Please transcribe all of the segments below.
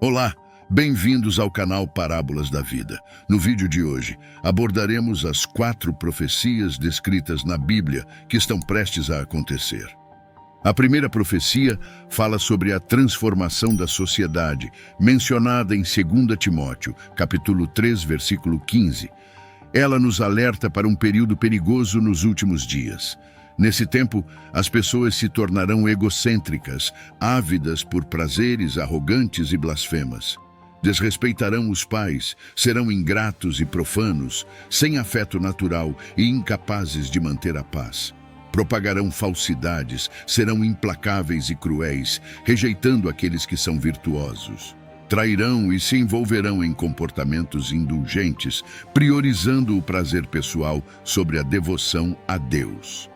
Olá, bem-vindos ao canal Parábolas da Vida. No vídeo de hoje, abordaremos as 4 profecias descritas na Bíblia que estão prestes a acontecer. A primeira profecia fala sobre a transformação da sociedade, mencionada em 2 Timóteo, capítulo 3, versículo 15. Ela nos alerta para um período perigoso nos últimos dias. Nesse tempo, as pessoas se tornarão egocêntricas, ávidas por prazeres, arrogantes e blasfemas. Desrespeitarão os pais, serão ingratos e profanos, sem afeto natural e incapazes de manter a paz. Propagarão falsidades, serão implacáveis e cruéis, rejeitando aqueles que são virtuosos. Trairão e se envolverão em comportamentos indulgentes, priorizando o prazer pessoal sobre a devoção a Deus.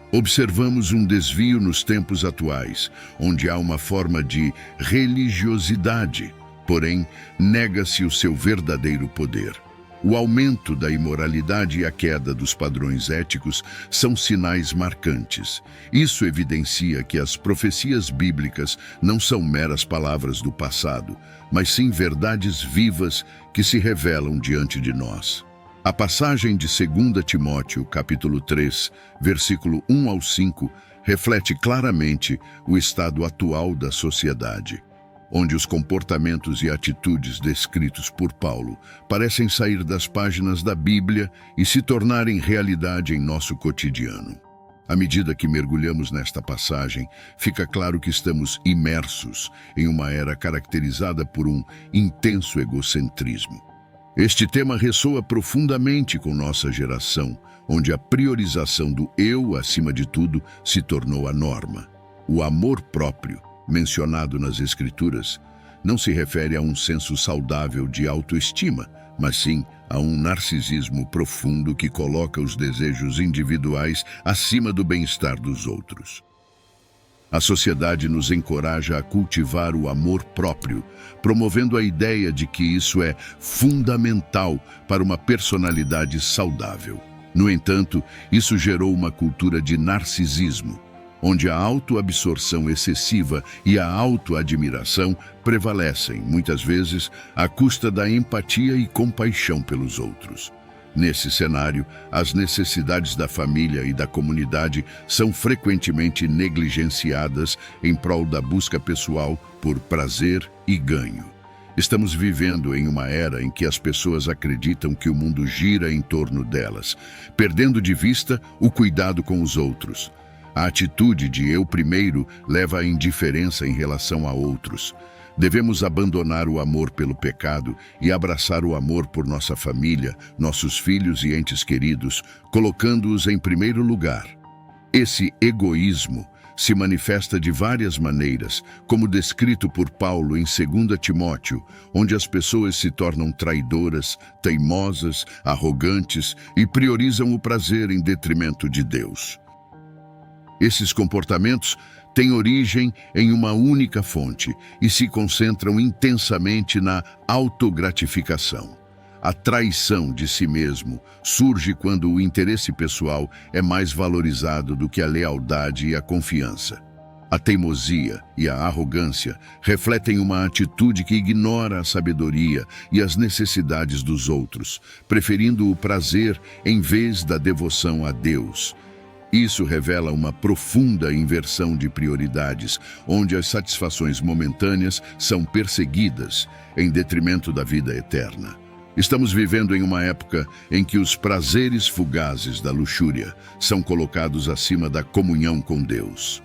Observamos um desvio nos tempos atuais, onde há uma forma de religiosidade, porém, nega-se o seu verdadeiro poder. O aumento da imoralidade e a queda dos padrões éticos são sinais marcantes. Isso evidencia que as profecias bíblicas não são meras palavras do passado, mas sim verdades vivas que se revelam diante de nós. A passagem de 2 Timóteo, capítulo 3, versículo 1 ao 5, reflete claramente o estado atual da sociedade, onde os comportamentos e atitudes descritos por Paulo parecem sair das páginas da Bíblia e se tornarem realidade em nosso cotidiano. À medida que mergulhamos nesta passagem, fica claro que estamos imersos em uma era caracterizada por um intenso egocentrismo. Este tema ressoa profundamente com nossa geração, onde a priorização do eu acima de tudo se tornou a norma. O amor próprio, mencionado nas Escrituras, não se refere a um senso saudável de autoestima, mas sim a um narcisismo profundo que coloca os desejos individuais acima do bem-estar dos outros. A sociedade nos encoraja a cultivar o amor próprio, promovendo a ideia de que isso é fundamental para uma personalidade saudável. No entanto, isso gerou uma cultura de narcisismo, onde a autoabsorção excessiva e a autoadmiração prevalecem, muitas vezes, à custa da empatia e compaixão pelos outros. Nesse cenário, as necessidades da família e da comunidade são frequentemente negligenciadas em prol da busca pessoal por prazer e ganho. Estamos vivendo em uma era em que as pessoas acreditam que o mundo gira em torno delas, perdendo de vista o cuidado com os outros. A atitude de eu primeiro leva à indiferença em relação a outros. Devemos abandonar o amor pelo pecado e abraçar o amor por nossa família, nossos filhos e entes queridos, colocando-os em primeiro lugar. Esse egoísmo se manifesta de várias maneiras, como descrito por Paulo em 2 Timóteo, onde as pessoas se tornam traidoras, teimosas, arrogantes e priorizam o prazer em detrimento de Deus. Esses comportamentos têm origem em uma única fonte e se concentram intensamente na autogratificação. A traição de si mesmo surge quando o interesse pessoal é mais valorizado do que a lealdade e a confiança. A teimosia e a arrogância refletem uma atitude que ignora a sabedoria e as necessidades dos outros, preferindo o prazer em vez da devoção a Deus. Isso revela uma profunda inversão de prioridades, onde as satisfações momentâneas são perseguidas em detrimento da vida eterna. Estamos vivendo em uma época em que os prazeres fugazes da luxúria são colocados acima da comunhão com Deus.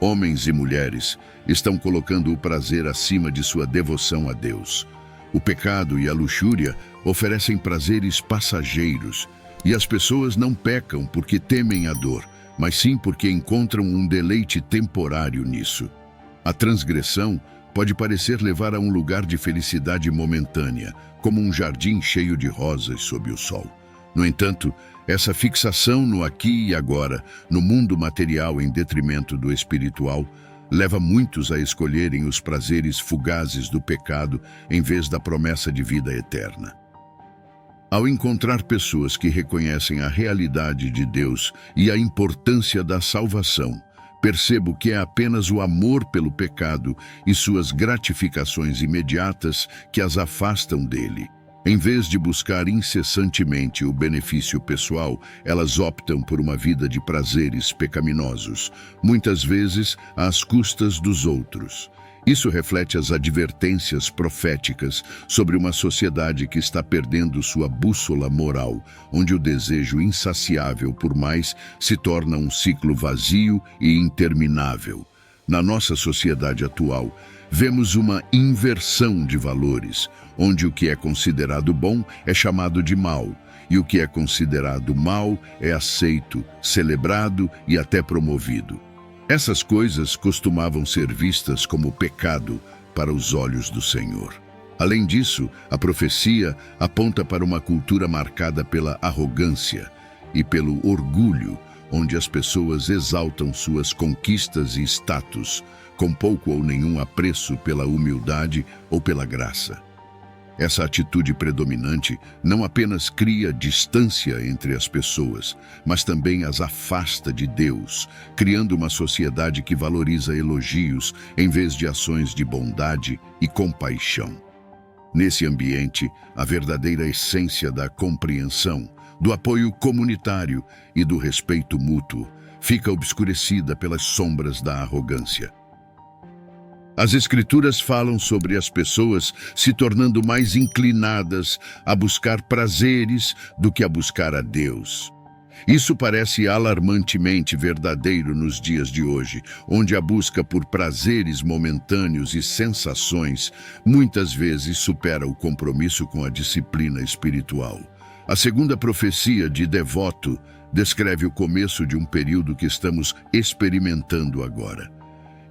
Homens e mulheres estão colocando o prazer acima de sua devoção a Deus. O pecado e a luxúria oferecem prazeres passageiros, e as pessoas não pecam porque temem a dor, mas sim porque encontram um deleite temporário nisso. A transgressão pode parecer levar a um lugar de felicidade momentânea, como um jardim cheio de rosas sob o sol. No entanto, essa fixação no aqui e agora, no mundo material em detrimento do espiritual, leva muitos a escolherem os prazeres fugazes do pecado em vez da promessa de vida eterna. Ao encontrar pessoas que reconhecem a realidade de Deus e a importância da salvação, percebo que é apenas o amor pelo pecado e suas gratificações imediatas que as afastam dele. Em vez de buscar incessantemente o benefício pessoal, elas optam por uma vida de prazeres pecaminosos, muitas vezes às custas dos outros. Isso reflete as advertências proféticas sobre uma sociedade que está perdendo sua bússola moral, onde o desejo insaciável por mais se torna um ciclo vazio e interminável. Na nossa sociedade atual, vemos uma inversão de valores, onde o que é considerado bom é chamado de mal, e o que é considerado mal é aceito, celebrado e até promovido. Essas coisas costumavam ser vistas como pecado para os olhos do Senhor. Além disso, a profecia aponta para uma cultura marcada pela arrogância e pelo orgulho, onde as pessoas exaltam suas conquistas e status, com pouco ou nenhum apreço pela humildade ou pela graça. Essa atitude predominante não apenas cria distância entre as pessoas, mas também as afasta de Deus, criando uma sociedade que valoriza elogios em vez de ações de bondade e compaixão. Nesse ambiente, a verdadeira essência da compreensão, do apoio comunitário e do respeito mútuo fica obscurecida pelas sombras da arrogância. As Escrituras falam sobre as pessoas se tornando mais inclinadas a buscar prazeres do que a buscar a Deus. Isso parece alarmantemente verdadeiro nos dias de hoje, onde a busca por prazeres momentâneos e sensações muitas vezes supera o compromisso com a disciplina espiritual. A segunda profecia de Devoto descreve o começo de um período que estamos experimentando agora.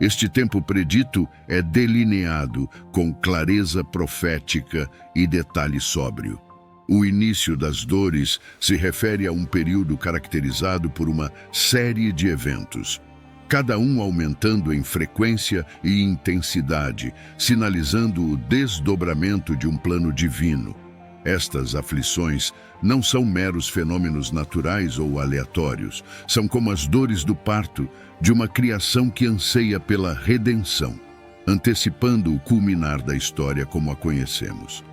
Este tempo predito é delineado com clareza profética e detalhe sóbrio. O início das dores se refere a um período caracterizado por uma série de eventos, cada um aumentando em frequência e intensidade, sinalizando o desdobramento de um plano divino. Estas aflições não são meros fenômenos naturais ou aleatórios, são como as dores do parto de uma criação que anseia pela redenção, antecipando o culminar da história como a conhecemos.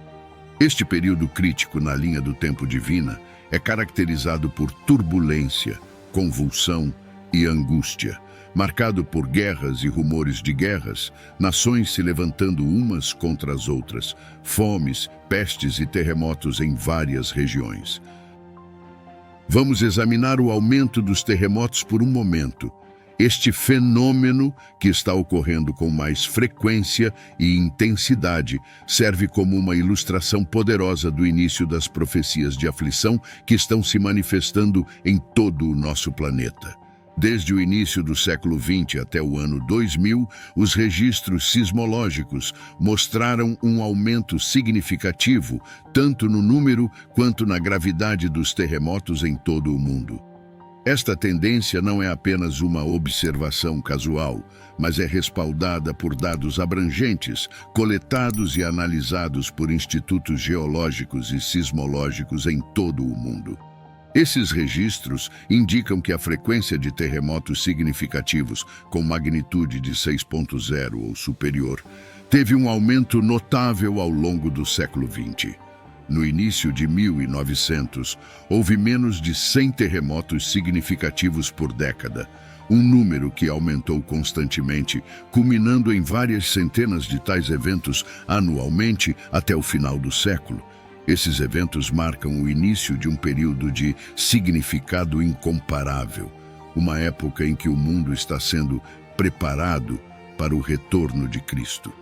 Este período crítico na linha do tempo divina é caracterizado por turbulência, convulsão e angústia, marcado por guerras e rumores de guerras, nações se levantando umas contra as outras, fomes, pestes e terremotos em várias regiões. Vamos examinar o aumento dos terremotos por um momento. Este fenômeno, que está ocorrendo com mais frequência e intensidade, serve como uma ilustração poderosa do início das profecias de aflição que estão se manifestando em todo o nosso planeta. Desde o início do século XX até o ano 2000, os registros sismológicos mostraram um aumento significativo, tanto no número quanto na gravidade dos terremotos em todo o mundo. Esta tendência não é apenas uma observação casual, mas é respaldada por dados abrangentes, coletados e analisados por institutos geológicos e sismológicos em todo o mundo. Esses registros indicam que a frequência de terremotos significativos com magnitude de 6.0 ou superior teve um aumento notável ao longo do século XX. No início de 1900, houve menos de 100 terremotos significativos por década, um número que aumentou constantemente, culminando em várias centenas de tais eventos anualmente até o final do século. Esses eventos marcam o início de um período de significado incomparável, uma época em que o mundo está sendo preparado para o retorno de Cristo.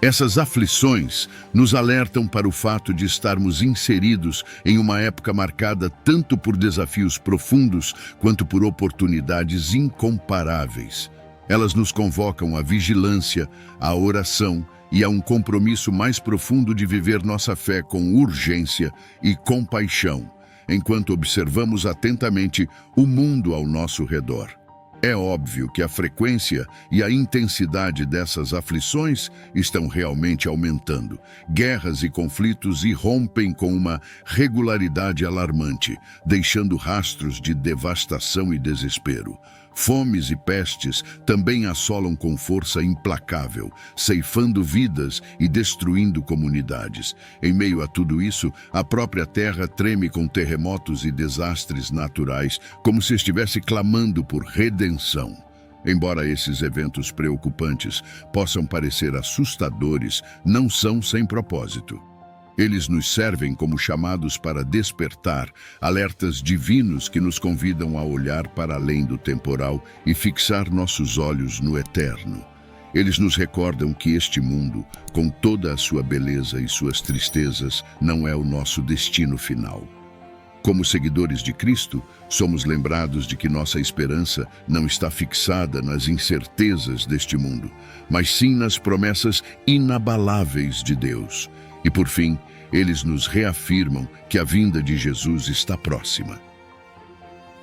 Essas aflições nos alertam para o fato de estarmos inseridos em uma época marcada tanto por desafios profundos quanto por oportunidades incomparáveis. Elas nos convocam à vigilância, à oração e a um compromisso mais profundo de viver nossa fé com urgência e compaixão, enquanto observamos atentamente o mundo ao nosso redor. É óbvio que a frequência e a intensidade dessas aflições estão realmente aumentando. Guerras e conflitos irrompem com uma regularidade alarmante, deixando rastros de devastação e desespero. fomes e pestes também assolam com força implacável, ceifando vidas e destruindo comunidades. Em meio a tudo isso, a própria Terra treme com terremotos e desastres naturais, como se estivesse clamando por redenção. Embora esses eventos preocupantes possam parecer assustadores, não são sem propósito. Eles nos servem como chamados para despertar, alertas divinos que nos convidam a olhar para além do temporal e fixar nossos olhos no eterno. Eles nos recordam que este mundo, com toda a sua beleza e suas tristezas, não é o nosso destino final. Como seguidores de Cristo, somos lembrados de que nossa esperança não está fixada nas incertezas deste mundo, mas sim nas promessas inabaláveis de Deus. E por fim, eles nos reafirmam que a vinda de Jesus está próxima.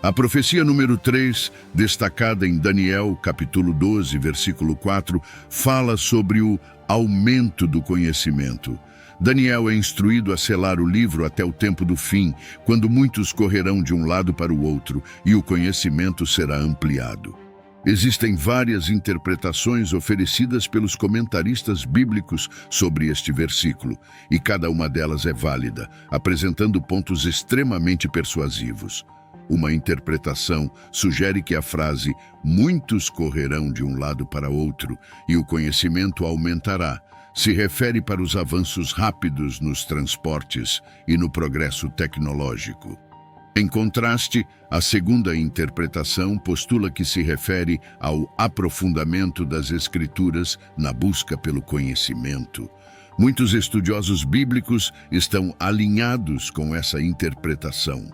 A profecia número 3, destacada em Daniel, capítulo 12, versículo 4, fala sobre o aumento do conhecimento. Daniel é instruído a selar o livro até o tempo do fim, quando muitos correrão de um lado para o outro e o conhecimento será ampliado. Existem várias interpretações oferecidas pelos comentaristas bíblicos sobre este versículo, e cada uma delas é válida, apresentando pontos extremamente persuasivos. Uma interpretação sugere que a frase "muitos correrão de um lado para outro e o conhecimento aumentará" se refere para os avanços rápidos nos transportes e no progresso tecnológico. Em contraste, a segunda interpretação postula que se refere ao aprofundamento das Escrituras na busca pelo conhecimento. Muitos estudiosos bíblicos estão alinhados com essa interpretação.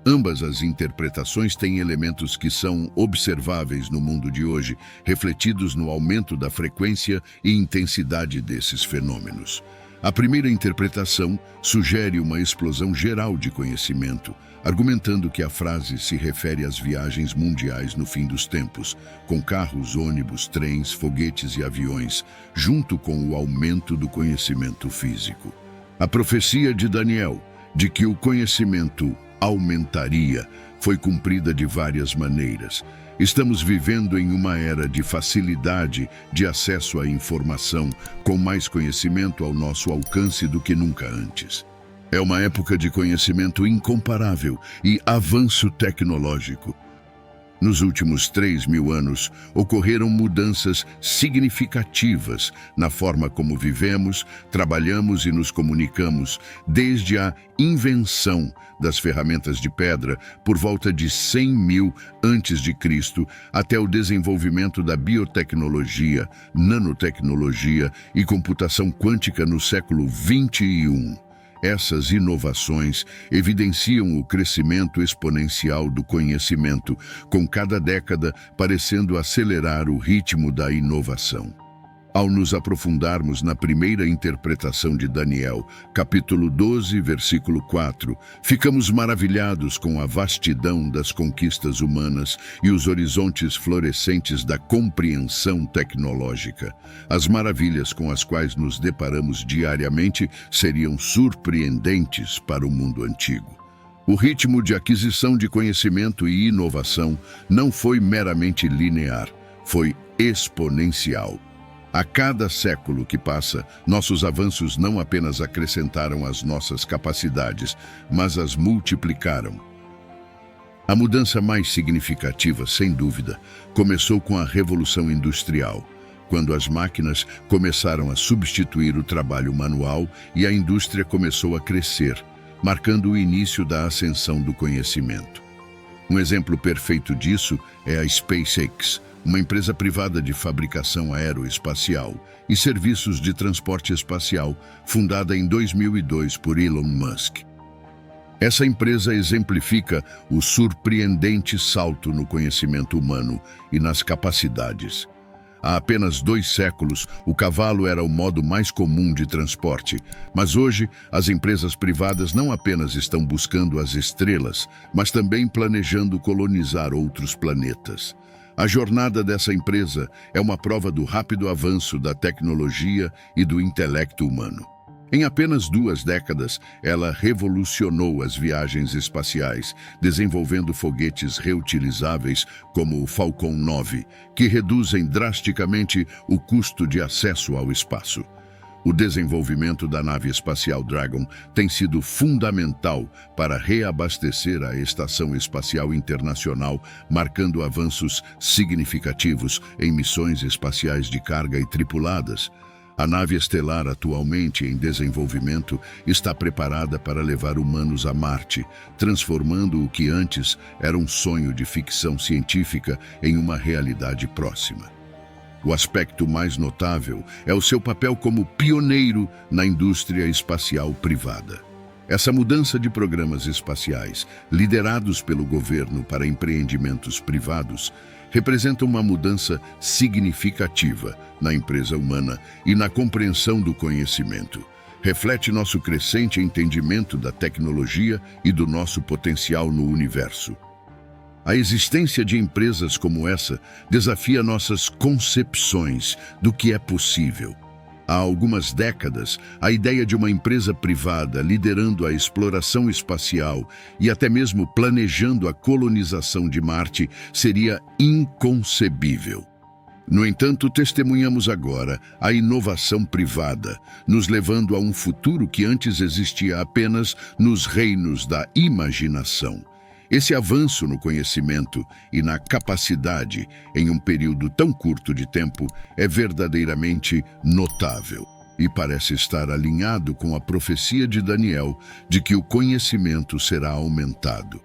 Ambas as interpretações têm elementos que são observáveis no mundo de hoje, refletidos no aumento da frequência e intensidade desses fenômenos. A primeira interpretação sugere uma explosão geral de conhecimento, argumentando que a frase se refere às viagens mundiais no fim dos tempos, com carros, ônibus, trens, foguetes e aviões, junto com o aumento do conhecimento físico. A profecia de Daniel, de que o conhecimento aumentaria, foi cumprida de várias maneiras. Estamos vivendo em uma era de facilidade de acesso à informação, com mais conhecimento ao nosso alcance do que nunca antes. É uma época de conhecimento incomparável e avanço tecnológico. Nos últimos 3.000 anos, ocorreram mudanças significativas na forma como vivemos, trabalhamos e nos comunicamos, desde a invenção das ferramentas de pedra por volta de 100.000 a.C. até o desenvolvimento da biotecnologia, nanotecnologia e computação quântica no século XXI. Essas inovações evidenciam o crescimento exponencial do conhecimento, com cada década parecendo acelerar o ritmo da inovação. Ao nos aprofundarmos na primeira interpretação de Daniel, capítulo 12, versículo 4, ficamos maravilhados com a vastidão das conquistas humanas e os horizontes florescentes da compreensão tecnológica. As maravilhas com as quais nos deparamos diariamente seriam surpreendentes para o mundo antigo. O ritmo de aquisição de conhecimento e inovação não foi meramente linear, foi exponencial. A cada século que passa, nossos avanços não apenas acrescentaram às nossas capacidades, mas as multiplicaram. A mudança mais significativa, sem dúvida, começou com a Revolução Industrial, quando as máquinas começaram a substituir o trabalho manual e a indústria começou a crescer, marcando o início da ascensão do conhecimento. Um exemplo perfeito disso é a SpaceX, uma empresa privada de fabricação aeroespacial e serviços de transporte espacial, fundada em 2002 por Elon Musk. Essa empresa exemplifica o surpreendente salto no conhecimento humano e nas capacidades. Há apenas 2 séculos, o cavalo era o modo mais comum de transporte, mas hoje as empresas privadas não apenas estão buscando as estrelas, mas também planejando colonizar outros planetas. A jornada dessa empresa é uma prova do rápido avanço da tecnologia e do intelecto humano. Em apenas 2 décadas, ela revolucionou as viagens espaciais, desenvolvendo foguetes reutilizáveis como o Falcon 9, que reduzem drasticamente o custo de acesso ao espaço. O desenvolvimento da nave espacial Dragon tem sido fundamental para reabastecer a Estação Espacial Internacional, marcando avanços significativos em missões espaciais de carga e tripuladas. A nave estelar, atualmente em desenvolvimento, está preparada para levar humanos a Marte, transformando o que antes era um sonho de ficção científica em uma realidade próxima. O aspecto mais notável é o seu papel como pioneiro na indústria espacial privada. Essa mudança de programas espaciais, liderados pelo governo para empreendimentos privados, representa uma mudança significativa na empresa humana e na compreensão do conhecimento. Reflete nosso crescente entendimento da tecnologia e do nosso potencial no universo. A existência de empresas como essa desafia nossas concepções do que é possível. Há algumas décadas, a ideia de uma empresa privada liderando a exploração espacial e até mesmo planejando a colonização de Marte seria inconcebível. No entanto, testemunhamos agora a inovação privada, nos levando a um futuro que antes existia apenas nos reinos da imaginação. Esse avanço no conhecimento e na capacidade em um período tão curto de tempo é verdadeiramente notável e parece estar alinhado com a profecia de Daniel de que o conhecimento será aumentado.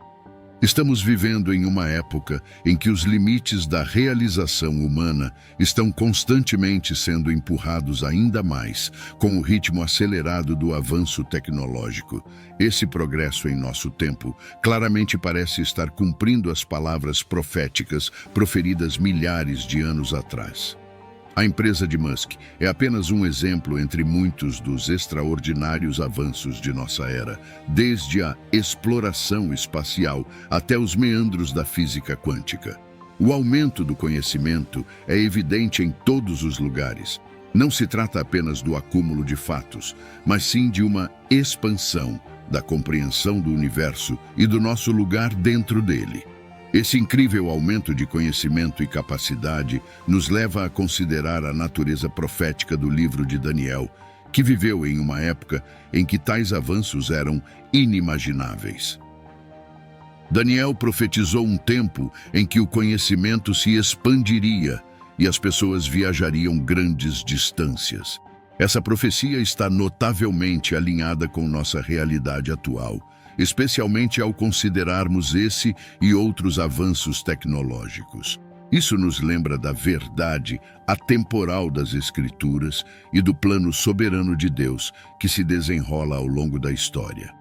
Estamos vivendo em uma época em que os limites da realização humana estão constantemente sendo empurrados ainda mais, com o ritmo acelerado do avanço tecnológico. Esse progresso em nosso tempo claramente parece estar cumprindo as palavras proféticas proferidas milhares de anos atrás. A empresa de Musk é apenas um exemplo entre muitos dos extraordinários avanços de nossa era, desde a exploração espacial até os meandros da física quântica. O aumento do conhecimento é evidente em todos os lugares. Não se trata apenas do acúmulo de fatos, mas sim de uma expansão da compreensão do universo e do nosso lugar dentro dele. Esse incrível aumento de conhecimento e capacidade nos leva a considerar a natureza profética do livro de Daniel, que viveu em uma época em que tais avanços eram inimagináveis. Daniel profetizou um tempo em que o conhecimento se expandiria e as pessoas viajariam grandes distâncias. Essa profecia está notavelmente alinhada com nossa realidade atual, especialmente ao considerarmos esse e outros avanços tecnológicos. Isso nos lembra da verdade atemporal das Escrituras e do plano soberano de Deus que se desenrola ao longo da história.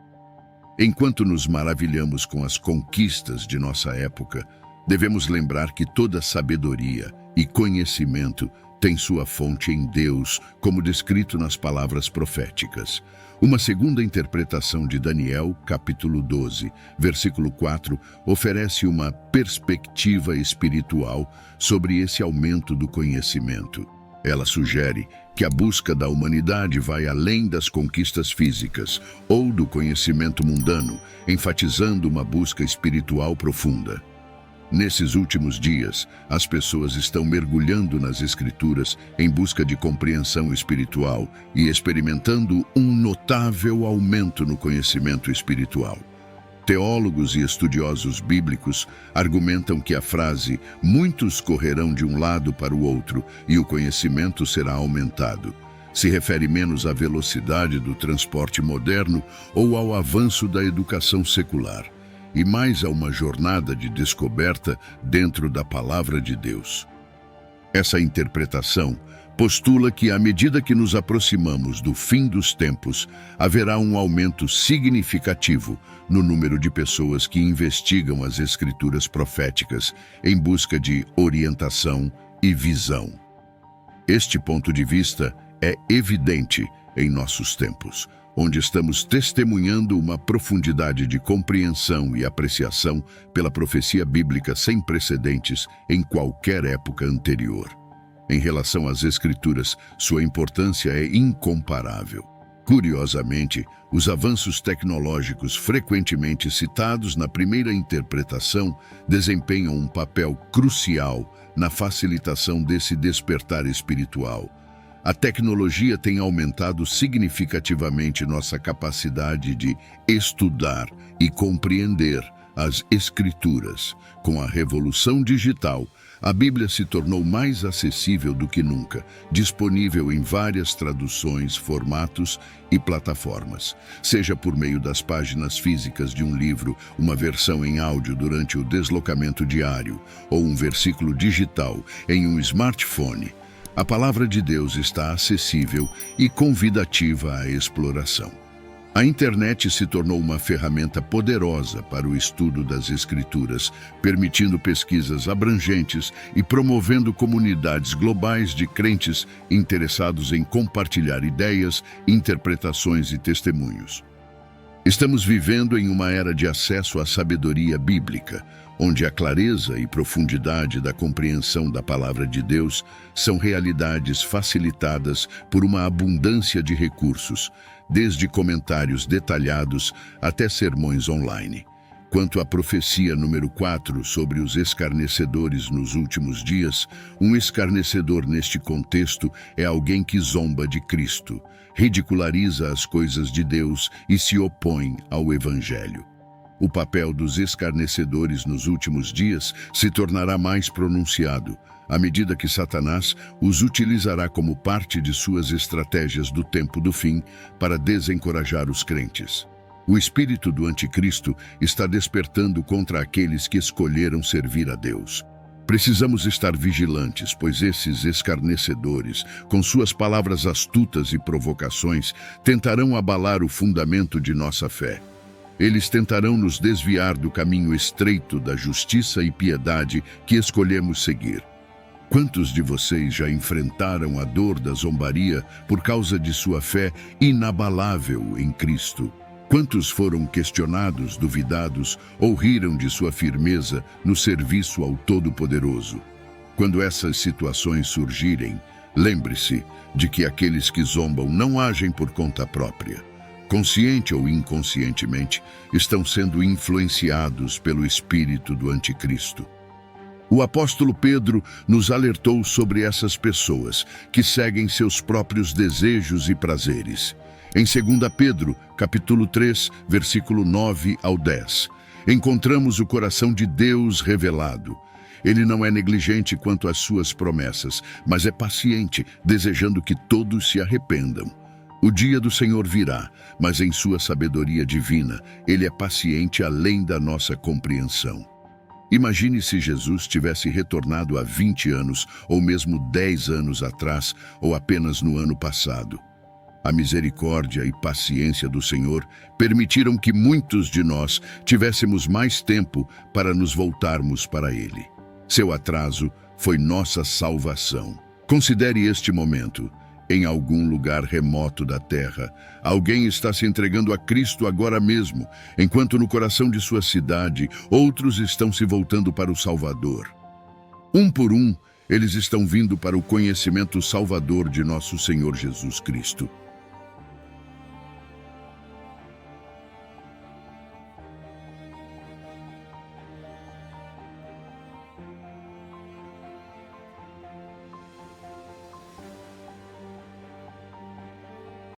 Enquanto nos maravilhamos com as conquistas de nossa época, devemos lembrar que toda sabedoria e conhecimento tem sua fonte em Deus, como descrito nas palavras proféticas. Uma segunda interpretação de Daniel, capítulo 12, versículo 4, oferece uma perspectiva espiritual sobre esse aumento do conhecimento. Ela sugere que a busca da humanidade vai além das conquistas físicas ou do conhecimento mundano, enfatizando uma busca espiritual profunda. Nesses últimos dias, as pessoas estão mergulhando nas Escrituras em busca de compreensão espiritual e experimentando um notável aumento no conhecimento espiritual. Teólogos e estudiosos bíblicos argumentam que a frase "muitos correrão de um lado para o outro e o conhecimento será aumentado" se refere menos à velocidade do transporte moderno ou ao avanço da educação secular, e mais a uma jornada de descoberta dentro da Palavra de Deus. Essa interpretação postula que, à medida que nos aproximamos do fim dos tempos, haverá um aumento significativo no número de pessoas que investigam as Escrituras proféticas em busca de orientação e visão. Este ponto de vista é evidente em nossos tempos, onde estamos testemunhando uma profundidade de compreensão e apreciação pela profecia bíblica sem precedentes em qualquer época anterior. Em relação às Escrituras, sua importância é incomparável. Curiosamente, os avanços tecnológicos frequentemente citados na primeira interpretação desempenham um papel crucial na facilitação desse despertar espiritual. A tecnologia tem aumentado significativamente nossa capacidade de estudar e compreender as Escrituras. Com a revolução digital, a Bíblia se tornou mais acessível do que nunca, disponível em várias traduções, formatos e plataformas. Seja por meio das páginas físicas de um livro, uma versão em áudio durante o deslocamento diário, ou um versículo digital em um smartphone, a palavra de Deus está acessível e convidativa à exploração. A internet se tornou uma ferramenta poderosa para o estudo das Escrituras, permitindo pesquisas abrangentes e promovendo comunidades globais de crentes interessados em compartilhar ideias, interpretações e testemunhos. Estamos vivendo em uma era de acesso à sabedoria bíblica, onde a clareza e profundidade da compreensão da palavra de Deus são realidades facilitadas por uma abundância de recursos, desde comentários detalhados até sermões online. Quanto à profecia número 4 sobre os escarnecedores nos últimos dias, um escarnecedor neste contexto é alguém que zomba de Cristo, ridiculariza as coisas de Deus e se opõe ao Evangelho. O papel dos escarnecedores nos últimos dias se tornará mais pronunciado, à medida que Satanás os utilizará como parte de suas estratégias do tempo do fim para desencorajar os crentes. O espírito do anticristo está despertando contra aqueles que escolheram servir a Deus. Precisamos estar vigilantes, pois esses escarnecedores, com suas palavras astutas e provocações, tentarão abalar o fundamento de nossa fé. Eles tentarão nos desviar do caminho estreito da justiça e piedade que escolhemos seguir. Quantos de vocês já enfrentaram a dor da zombaria por causa de sua fé inabalável em Cristo? Quantos foram questionados, duvidados ou riram de sua firmeza no serviço ao Todo-Poderoso? Quando essas situações surgirem, lembre-se de que aqueles que zombam não agem por conta própria. Consciente ou inconscientemente, estão sendo influenciados pelo espírito do anticristo. O apóstolo Pedro nos alertou sobre essas pessoas que seguem seus próprios desejos e prazeres. Em 2 Pedro, capítulo 3, versículo 9 ao 10, encontramos o coração de Deus revelado. Ele não é negligente quanto às suas promessas, mas é paciente, desejando que todos se arrependam. O dia do Senhor virá, mas em sua sabedoria divina, ele é paciente além da nossa compreensão. Imagine se Jesus tivesse retornado há 20 anos, ou mesmo 10 anos atrás, ou apenas no ano passado. A misericórdia e paciência do Senhor permitiram que muitos de nós tivéssemos mais tempo para nos voltarmos para Ele. Seu atraso foi nossa salvação. Considere este momento. Em algum lugar remoto da terra, alguém está se entregando a Cristo agora mesmo, enquanto no coração de sua cidade, outros estão se voltando para o Salvador. Um por um, eles estão vindo para o conhecimento salvador de nosso Senhor Jesus Cristo.